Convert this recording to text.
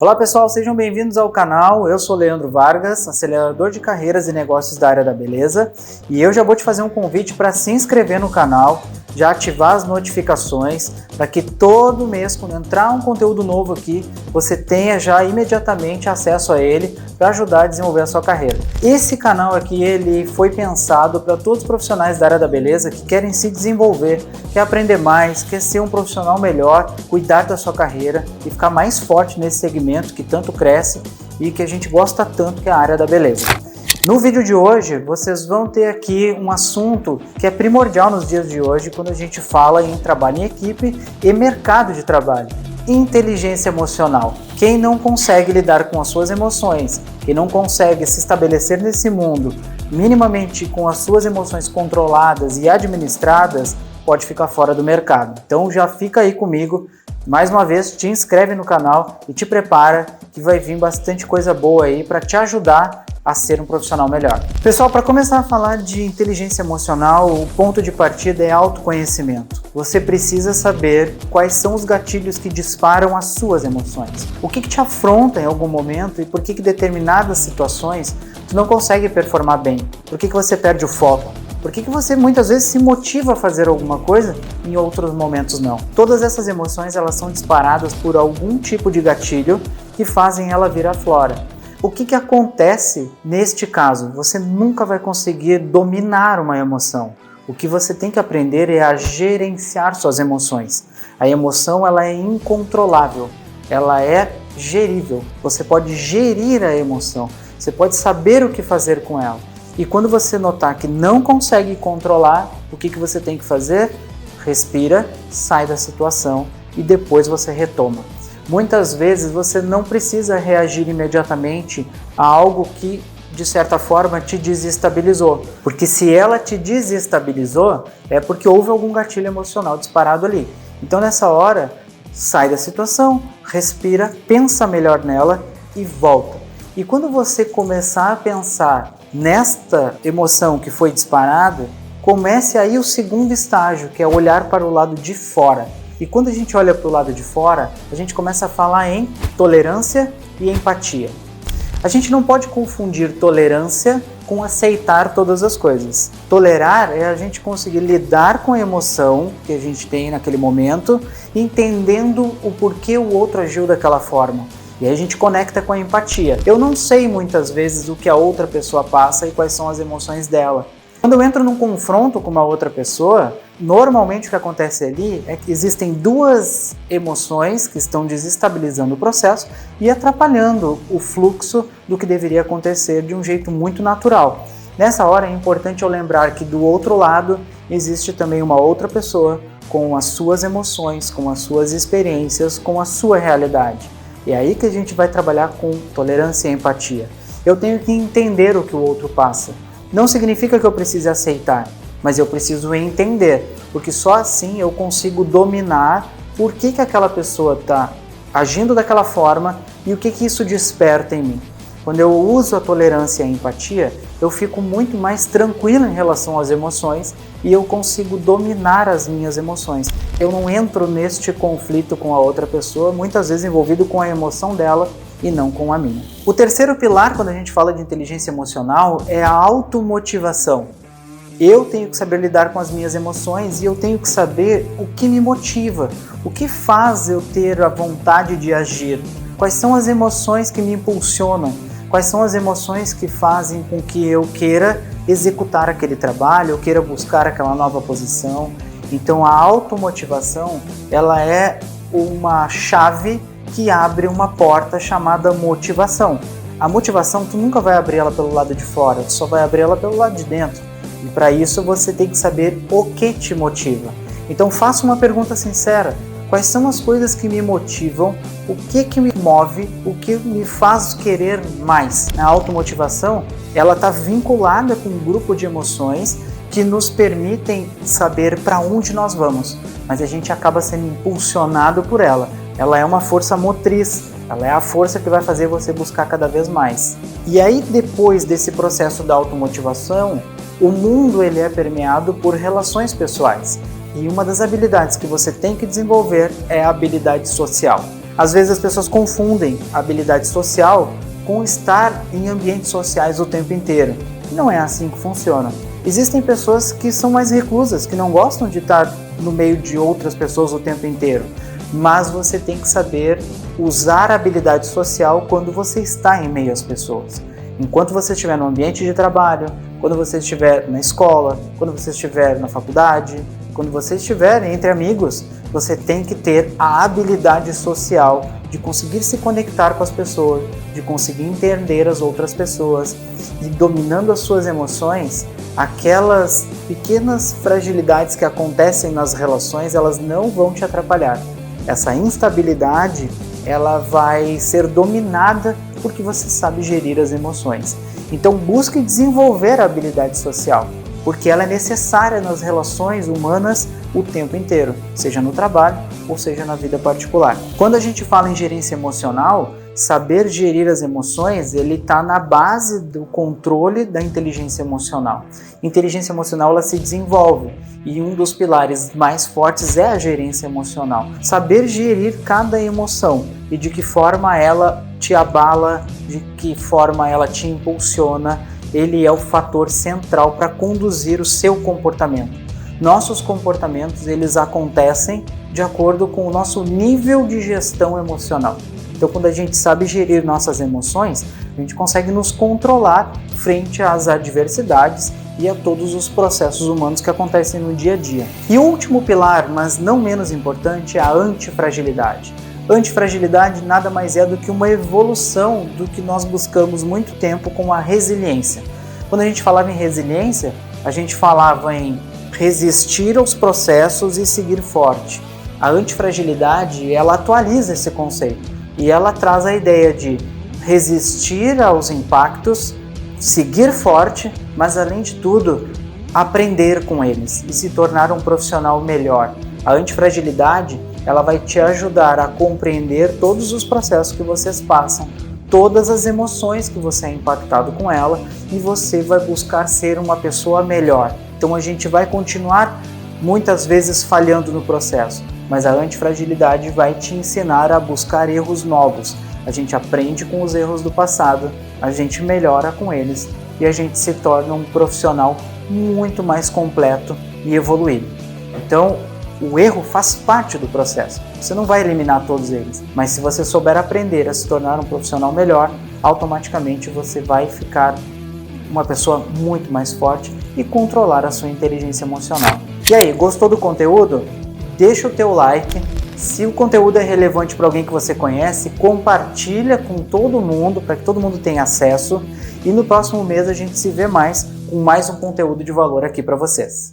Olá pessoal, sejam bem-vindos ao canal. Eu sou Leandro Vargas, acelerador de carreiras e negócios da área da beleza, e eu já vou te fazer um convite para se inscrever no canal, já ativar as notificações, para que todo mês, quando entrar um conteúdo novo aqui, você tenha já imediatamente acesso a ele para ajudar a desenvolver a sua carreira. Esse canal aqui ele foi pensado para todos os profissionais da área da beleza que querem se desenvolver, quer aprender mais, quer ser um profissional melhor, cuidar da sua carreira e ficar mais forte nesse segmento que tanto cresce e que a gente gosta tanto, que é a área da beleza. No vídeo de hoje, vocês vão ter aqui um assunto que é primordial nos dias de hoje quando a gente fala em trabalho em equipe e mercado de trabalho. Inteligência emocional. Quem não consegue lidar com as suas emoções, quem não consegue se estabelecer nesse mundo minimamente com as suas emoções controladas e administradas, pode ficar fora do mercado. Então já fica aí comigo. Mais uma vez, te inscreve no canal e te prepara que vai vir bastante coisa boa aí para te ajudar a ser um profissional melhor. Pessoal, para começar a falar de inteligência emocional, o ponto de partida é autoconhecimento. Você precisa saber quais são os gatilhos que disparam as suas emoções. O que te afronta em algum momento e por que determinadas situações tu não consegue performar bem? Por que você perde o foco? Por que você muitas vezes se motiva a fazer alguma coisa e em outros momentos não? Todas essas emoções elas são disparadas por algum tipo de gatilho que fazem ela vir à flora. O que acontece neste caso? Você nunca vai conseguir dominar uma emoção. O que você tem que aprender é a gerenciar suas emoções. A emoção ela é incontrolável, ela é gerível. Você pode gerir a emoção, você pode saber o que fazer com ela. E quando você notar que não consegue controlar, o que você tem que fazer? Respira, sai da situação e depois você retoma. Muitas vezes você não precisa reagir imediatamente a algo que, de certa forma, te desestabilizou. Porque se ela te desestabilizou, é porque houve algum gatilho emocional disparado ali. Então, nessa hora, sai da situação, respira, pensa melhor nela e volta. E quando você começar a pensar nesta emoção que foi disparada, comece aí o segundo estágio, que é olhar para o lado de fora. E quando a gente olha para o lado de fora, a gente começa a falar em tolerância e empatia. A gente não pode confundir tolerância com aceitar todas as coisas. Tolerar é a gente conseguir lidar com a emoção que a gente tem naquele momento, entendendo o porquê o outro agiu daquela forma. E aí a gente conecta com a empatia. Eu não sei muitas vezes o que a outra pessoa passa e quais são as emoções dela. Quando eu entro num confronto com uma outra pessoa, normalmente o que acontece ali é que existem duas emoções que estão desestabilizando o processo e atrapalhando o fluxo do que deveria acontecer de um jeito muito natural. Nessa hora é importante eu lembrar que do outro lado existe também uma outra pessoa com as suas emoções, com as suas experiências, com a sua realidade. É aí que a gente vai trabalhar com tolerância e empatia. Eu tenho que entender o que o outro passa. Não significa que eu precise aceitar, mas eu preciso entender, porque só assim eu consigo dominar por que aquela pessoa está agindo daquela forma e o que isso desperta em mim. Quando eu uso a tolerância e a empatia, eu fico muito mais tranquilo em relação às emoções e eu consigo dominar as minhas emoções. Eu não entro neste conflito com a outra pessoa, muitas vezes envolvido com a emoção dela e não com a minha. O terceiro pilar, quando a gente fala de inteligência emocional, é a automotivação. Eu tenho que saber lidar com as minhas emoções e eu tenho que saber o que me motiva, o que faz eu ter a vontade de agir, quais são as emoções que me impulsionam, quais são as emoções que fazem com que eu queira executar aquele trabalho, eu queira buscar aquela nova posição. Então a automotivação, ela é uma chave que abre uma porta chamada motivação. A motivação, tu nunca vai abrir ela pelo lado de fora, tu só vai abrir ela pelo lado de dentro. E para isso você tem que saber o que te motiva. Então faça uma pergunta sincera. Quais são as coisas que me motivam? O que me move? O que me faz querer mais? A automotivação, ela está vinculada com um grupo de emoções que nos permitem saber para onde nós vamos, mas a gente acaba sendo impulsionado por ela. Ela é uma força motriz, ela é a força que vai fazer você buscar cada vez mais. E aí, depois desse processo da automotivação, o mundo ele é permeado por relações pessoais. E uma das habilidades que você tem que desenvolver é a habilidade social. Às vezes as pessoas confundem a habilidade social com estar em ambientes sociais o tempo inteiro. Não é assim que funciona. Existem pessoas que são mais reclusas, que não gostam de estar no meio de outras pessoas o tempo inteiro, mas você tem que saber usar a habilidade social quando você está em meio às pessoas. Enquanto você estiver no ambiente de trabalho, quando você estiver na escola, quando você estiver na faculdade, quando você estiver entre amigos, você tem que ter a habilidade social de conseguir se conectar com as pessoas, de conseguir entender as outras pessoas e, dominando as suas emoções, aquelas pequenas fragilidades que acontecem nas relações, elas não vão te atrapalhar. Essa instabilidade, ela vai ser dominada porque você sabe gerir as emoções. Então busque desenvolver a habilidade social, porque ela é necessária nas relações humanas o tempo inteiro, seja no trabalho ou seja na vida particular. Quando a gente fala em gerência emocional, saber gerir as emoções, ele está na base do controle da inteligência emocional. Inteligência emocional, ela se desenvolve e um dos pilares mais fortes é a gerência emocional. Saber gerir cada emoção e de que forma ela te abala, de que forma ela te impulsiona, ele é o fator central para conduzir o seu comportamento. Nossos comportamentos, eles acontecem de acordo com o nosso nível de gestão emocional. Então, quando a gente sabe gerir nossas emoções, a gente consegue nos controlar frente às adversidades e a todos os processos humanos que acontecem no dia a dia. E o último pilar, mas não menos importante, é a antifragilidade. Antifragilidade nada mais é do que uma evolução do que nós buscamos muito tempo com a resiliência. Quando a gente falava em resiliência, a gente falava em resistir aos processos e seguir forte. A antifragilidade, ela atualiza esse conceito e ela traz a ideia de resistir aos impactos, seguir forte, mas além de tudo, aprender com eles e se tornar um profissional melhor. A antifragilidade, ela vai te ajudar a compreender todos os processos que vocês passam, todas as emoções que você é impactado com ela e você vai buscar ser uma pessoa melhor. Então a gente vai continuar muitas vezes falhando no processo, mas a antifragilidade vai te ensinar a buscar erros novos. A gente aprende com os erros do passado, a gente melhora com eles e a gente se torna um profissional muito mais completo e evoluído. Então, o erro faz parte do processo. Você não vai eliminar todos eles, mas se você souber aprender a se tornar um profissional melhor, automaticamente você vai ficar uma pessoa muito mais forte e controlar a sua inteligência emocional. E aí, gostou do conteúdo? Deixa o teu like. Se o conteúdo é relevante para alguém que você conhece, compartilha com todo mundo, para que todo mundo tenha acesso. E no próximo mês a gente se vê mais com mais um conteúdo de valor aqui para vocês.